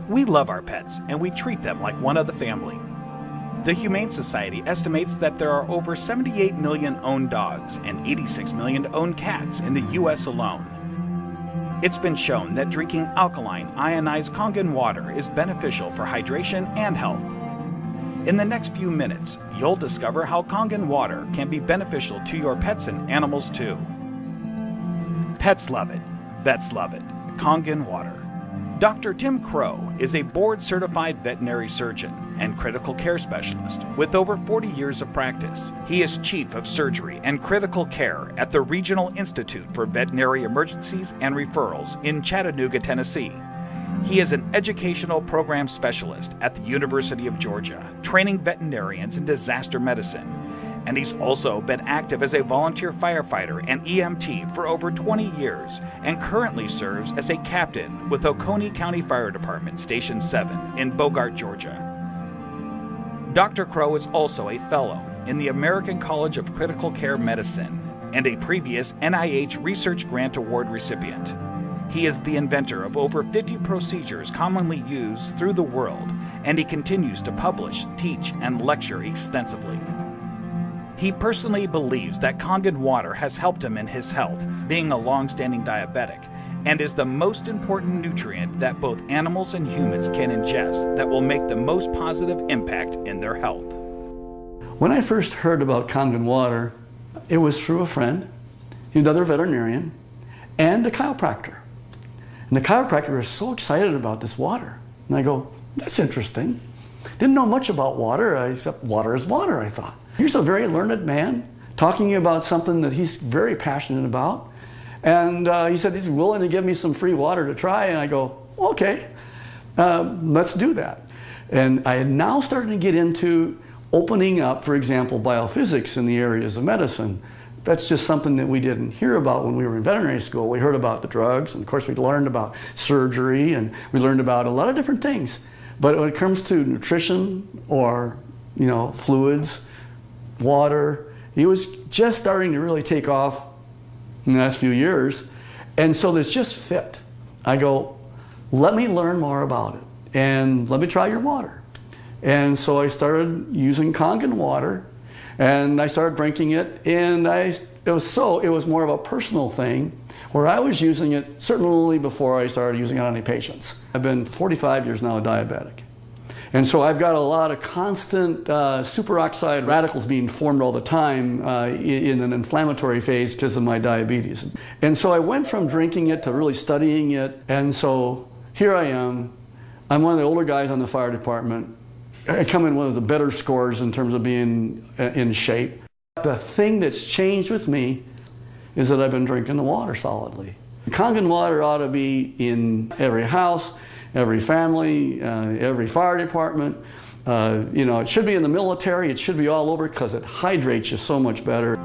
We love our pets, and we treat them like one of the family. The Humane Society estimates that there are over 78 million owned dogs and 86 million owned cats in the U.S. alone. It's been shown that drinking alkaline, ionized Kangen water is beneficial for hydration and health. In the next few minutes, you'll discover how Kangen water can be beneficial to your pets and animals too. Pets love it. Vets love it. Kangen water. Dr. Tim Crow is a board-certified veterinary surgeon and critical care specialist with over 40 years of practice. He is chief of surgery and critical care at the Regional Institute for Veterinary Emergencies and Referrals in Chattanooga, Tennessee. He is an educational program specialist at the University of Georgia, training veterinarians in disaster medicine. And he's also been active as a volunteer firefighter and EMT for over 20 years and currently serves as a captain with Oconee County Fire Department Station 7 in Bogart, Georgia. Dr. Crow is also a fellow in the American College of Critical Care Medicine and a previous NIH Research Grant Award recipient. He is the inventor of over 50 procedures commonly used through the world, and he continues to publish, teach, and lecture extensively. He personally believes that Kangen water has helped him in his health, being a long-standing diabetic, and is the most important nutrient that both animals and humans can ingest that will make the most positive impact in their health. When I first heard about Kangen water, it was through a friend, another veterinarian, and a chiropractor. And the chiropractor was so excited about this water. And I go, that's interesting. Didn't know much about water, except water is water, I thought. Here's a very learned man talking about something that he's very passionate about. And he said he's willing to give me some free water to try. And I go, okay, let's do that. And I had now started to get into opening up, for example, biophysics in the areas of medicine. That's just something that we didn't hear about when we were in veterinary school. We heard about the drugs, and of course we learned about surgery, and we learned about a lot of different things. But when it comes to nutrition or, fluids, water, it was just starting to really take off in the last few years. And so this just fit. I go, let me learn more about it, and let me try your water. And so I started using Kangen water, and I started drinking it, and it was more of a personal thing where I was using it certainly before I started using it on any patients. I've been 45 years now a diabetic. And so I've got a lot of constant superoxide radicals being formed all the time in an inflammatory phase because of my diabetes. And so I went from drinking it to really studying it, and so here I am. I'm one of the older guys on the fire department. I come in one of the better scores in terms of being in shape. The thing that's changed with me is that I've been drinking the water solidly. Kangen water ought to be in every house, every family, every fire department. It should be in the military. It should be all over because it hydrates you so much better.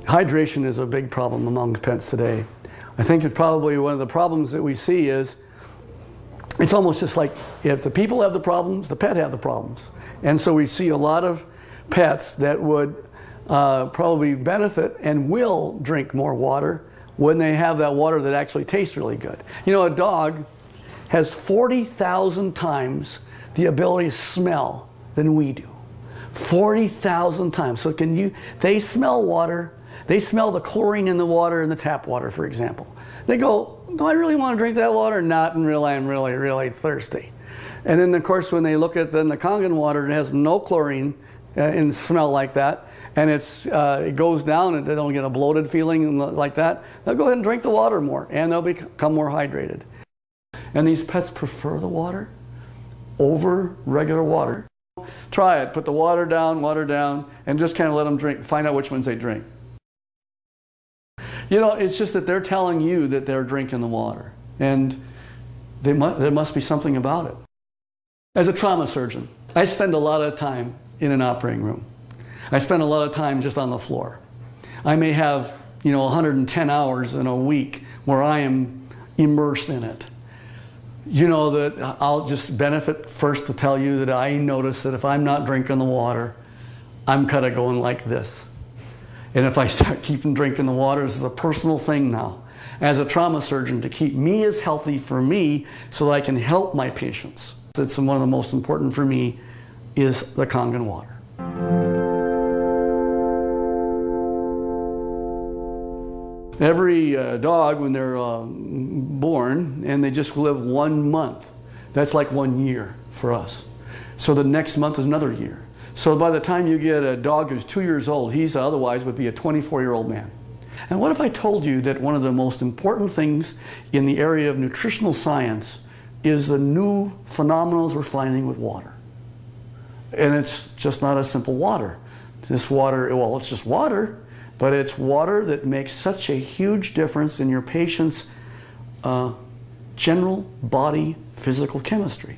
Hydration is a big problem among pets today. I think that probably one of the problems that we see is it's almost just like if the people have the problems, the pet have the problems. And so we see a lot of pets that would probably benefit and will drink more water when they have that water that actually tastes really good. A dog has 40,000 times the ability to smell than we do. 40,000 times. So they smell water. They smell the chlorine in the water in the tap water, for example. They go, do I really want to drink that water? Not until I'm really, really thirsty. And then, of course, when they look at the Kangen water, it has no chlorine and smell like that, and it goes down and they don't get a bloated feeling like that, they'll go ahead and drink the water more, and they'll become more hydrated. And these pets prefer the water over regular water. Try it. Put the water down, and just kind of let them drink. Find out which ones they drink. It's just that they're telling you that they're drinking the water, and there must be something about it. As a trauma surgeon, I spend a lot of time in an operating room. I spend a lot of time just on the floor. I may have, 110 hours in a week where I am immersed in it. That I'll just benefit first to tell you that I notice that if I'm not drinking the water, I'm kind of going like this. And if I start keeping drinking the water, this is a personal thing now, as a trauma surgeon, to keep me as healthy for me so that I can help my patients. It's one of the most important for me is the Kangen water. Every dog, when they're born and they just live 1 month, that's like 1 year for us. So the next month is another year. So by the time you get a dog who's 2 years old, he's otherwise would be a 24-year-old man. And what if I told you that one of the most important things in the area of nutritional science is the new phenomenons we're finding with water? And it's just not a simple water. This water, well, it's just water, but it's water that makes such a huge difference in your patient's general body physical chemistry.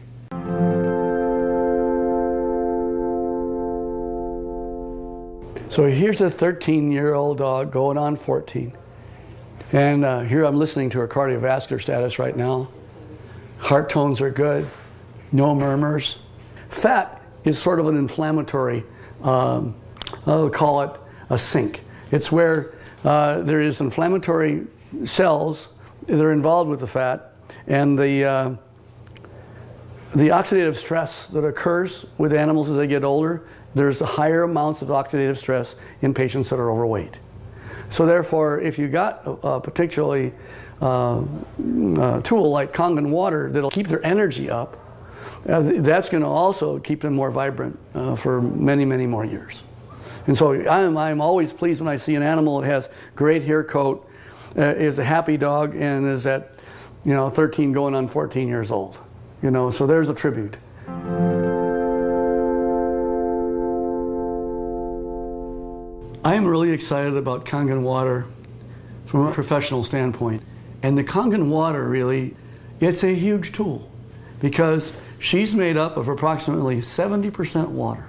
So here's a 13-year-old dog going on 14. And here I'm listening to her cardiovascular status right now. Heart tones are good, no murmurs. Fat is sort of an inflammatory, I'll call it a sink. It's where there is inflammatory cells that are involved with the fat, and the oxidative stress that occurs with animals as they get older, there's higher amounts of oxidative stress in patients that are overweight. So therefore, if you got a particularly tool like Kangen water that'll keep their energy up, that's going to also keep them more vibrant for many, many more years. And so I'm always pleased when I see an animal that has great hair coat, is a happy dog, and is at 13 going on 14 years old. So there's a tribute. I am really excited about Kangen water from a professional standpoint. And the Kangen water really, it's a huge tool because she's made up of approximately 70% water.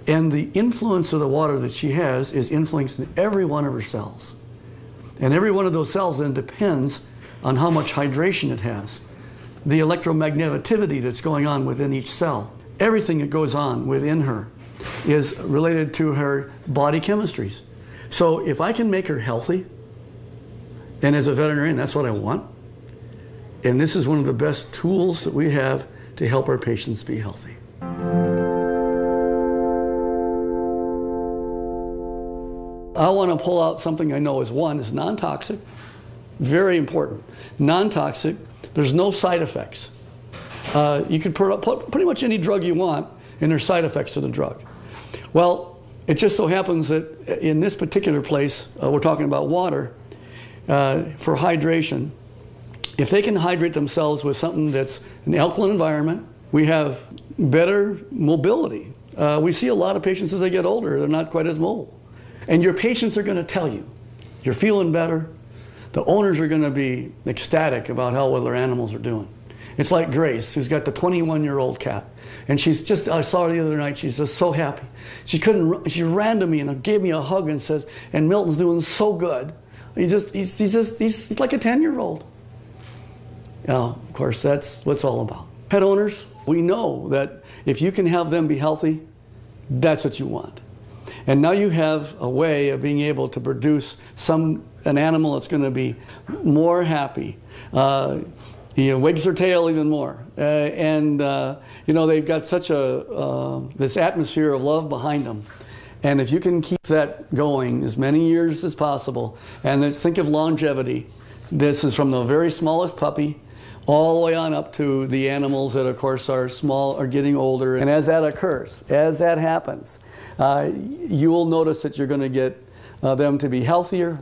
And the influence of the water that she has is influencing every one of her cells. And every one of those cells then depends on how much hydration it has. The electromagneticity that's going on within each cell. Everything that goes on within her is related to her body chemistries. So if I can make her healthy, and as a veterinarian, that's what I want, and this is one of the best tools that we have to help our patients be healthy. I want to pull out something I know is non-toxic, very important. Non-toxic, there's no side effects. You can put pretty much any drug you want, and there's side effects to the drug. Well, it just so happens that in this particular place, we're talking about water, for hydration. If they can hydrate themselves with something that's an alkaline environment, we have better mobility. We see a lot of patients as they get older, they're not quite as mobile. And your patients are going to tell you, you're feeling better. The owners are going to be ecstatic about how well their animals are doing. It's like Grace, who's got the 21-year-old cat. And she's just, I saw her the other night, she's just so happy. She ran to me and gave me a hug and says, and Milton's doing so good. He's like a 10-year-old. Of course, that's what it's all about. Pet owners, we know that if you can have them be healthy, that's what you want. And now you have a way of being able to produce an animal that's going to be more happy. Wags their tail even more. They've got such this atmosphere of love behind them. And if you can keep that going as many years as possible, and think of longevity. This is from the very smallest puppy all the way on up to the animals that, of course, are small, are getting older. And as that occurs, as that happens, you will notice that you're going to get them to be healthier,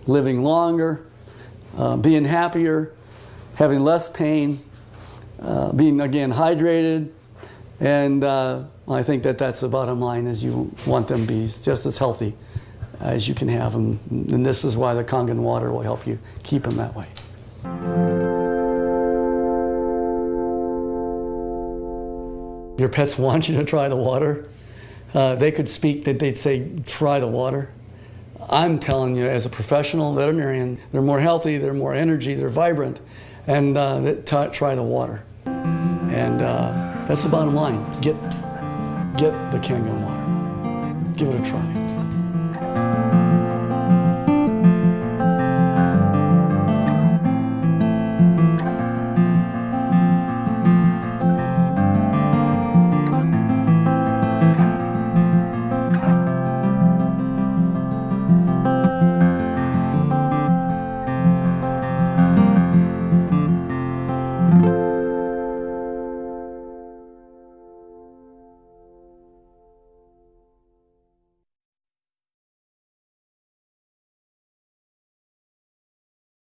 living longer, being happier, having less pain, being, again, hydrated. And I think that that's the bottom line, is you want them to be just as healthy as you can have them. And this is why the Kangen water will help you keep them that way. Your pets want you to try the water. They could speak, that they'd say, try the water. I'm telling you, as a professional veterinarian, they're more healthy, they're more energy, they're vibrant, and try the water. And that's the bottom line. Get the Kangen water. Give it a try.